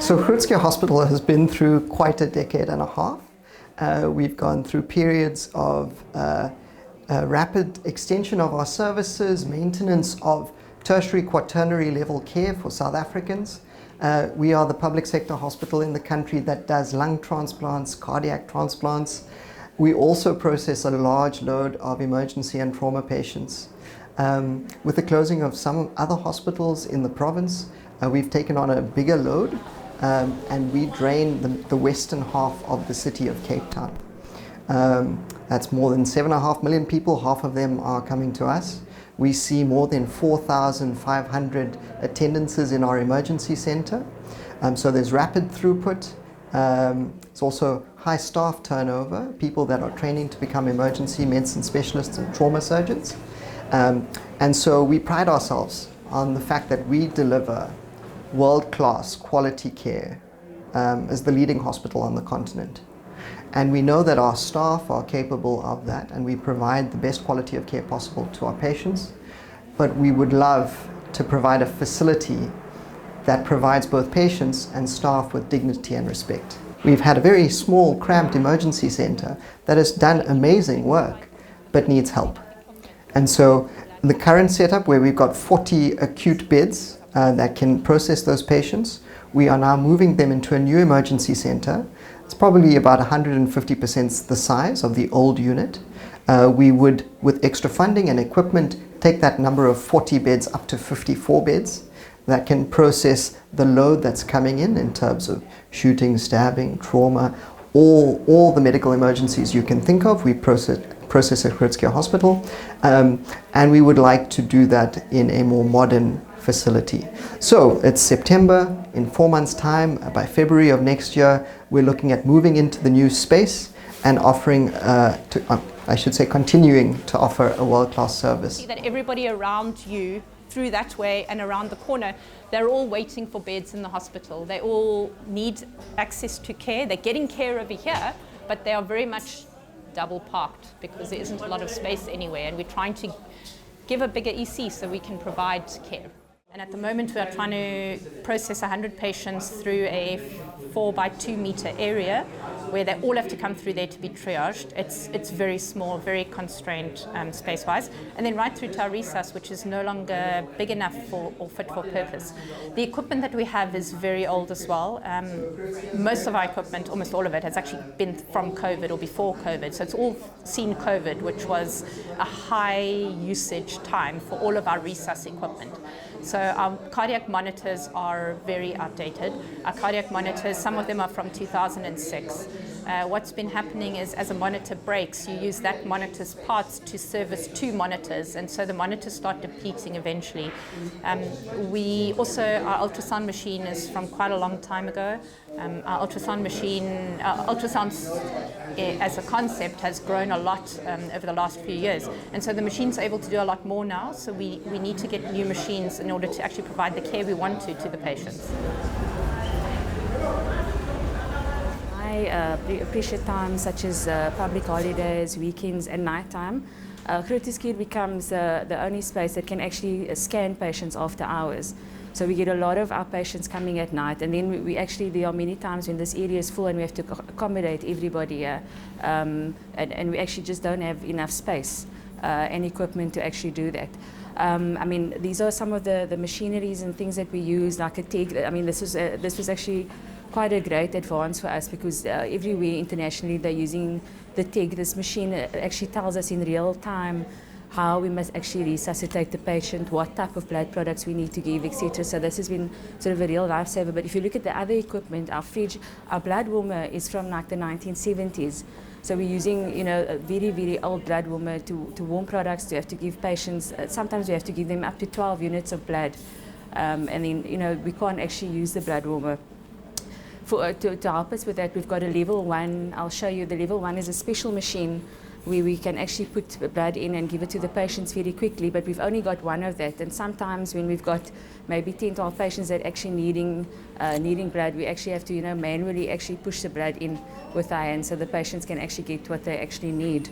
So Groote Schuur Hospital has been through quite a decade and a half. We've gone through periods of rapid extension of our services, maintenance of tertiary, quaternary level care for South Africans. We are the public sector hospital in the country that does lung transplants, cardiac transplants. We also process a large load of emergency and trauma patients. With the closing of some other hospitals in the province, we've taken on a bigger load and we drain the western half of the city of Cape Town. That's more than 7.5 million people, half of them are coming to us. We see more than 4,500 attendances in our emergency center. So there's rapid throughput. It's also high staff turnover, people that are training to become emergency medicine specialists and trauma surgeons. And so we pride ourselves on the fact that we deliver world-class quality care as the leading hospital on the continent. And we know that our staff are capable of that, and we provide the best quality of care possible to our patients. But we would love to provide a facility that provides both patients and staff with dignity and respect. We've had a very small, cramped emergency center that has done amazing work, but needs help. And so the current setup, where we've got 40 acute beds that can process those patients, we are now moving them into a new emergency center. It's probably about 150% the size of the old unit. We would, with extra funding and equipment, take that number of 40 beds up to 54 beds that can process the load that's coming in terms of shooting, stabbing, trauma, all the medical emergencies you can think of. We process at Groote Schuur Hospital, and we would like to do that in a more modern facility. So it's September. In 4 months' time, by February of next year, we're looking at moving into the new space and offering, continuing to offer a world-class service. See that everybody around you, through that way and around the corner, they're all waiting for beds in the hospital. They all need access to care. They're getting care over here, but they are very much double parked because there isn't a lot of space anywhere, and we're trying to give a bigger EC so we can provide care. And at the moment we are trying to process 100 patients through a 4 by 2 meter area where they all have to come through there to be triaged. It's very small, very constrained space-wise. And then right through to our resus, which is no longer big enough or fit for purpose. The equipment that we have is very old as well. Most of our equipment, almost all of it, has actually been from COVID or before COVID. So it's all seen COVID, which was a high usage time for all of our resus equipment. So our cardiac monitors are very outdated. Our cardiac monitors, some of them are from 2006. What's been happening is as a monitor breaks, you use that monitor's parts to service 2 monitors, and so the monitors start depleting eventually. Our ultrasound machine is from quite a long time ago. Our ultrasound machine, ultrasound as a concept has grown a lot over the last few years, and so the machine's able to do a lot more now, so we need to get new machines in order to actually provide the care we want to the patients. I appreciate times such as public holidays, weekends and nighttime. Groote Schuur becomes the only space that can actually scan patients after hours. So we get a lot of our patients coming at night, and then there are many times when this area is full and we have to accommodate everybody here, and we actually just don't have enough space and equipment to actually do that. These are some of the machineries and things that we use, like a TIG. This was actually quite a great advance for us because everywhere internationally they're using the TIG. This machine actually tells us in real time how we must actually resuscitate the patient, what type of blood products we need to give, etc. So this has been sort of a real lifesaver. But if you look at the other equipment, our fridge, our blood warmer is from like the 1970s. So we're using, a very, very old blood warmer to warm products. To have to give patients, sometimes we have to give them up to 12 units of blood. And then, we can't actually use the blood warmer. To help us with that, we've got a level 1. I'll show you. The level 1 is a special machine where we can actually put blood in and give it to the patients very quickly, but we've only got 1 of that. And sometimes when we've got maybe 10, 12 patients that actually needing blood, we actually have to manually actually push the blood in with our hands so the patients can actually get what they actually need.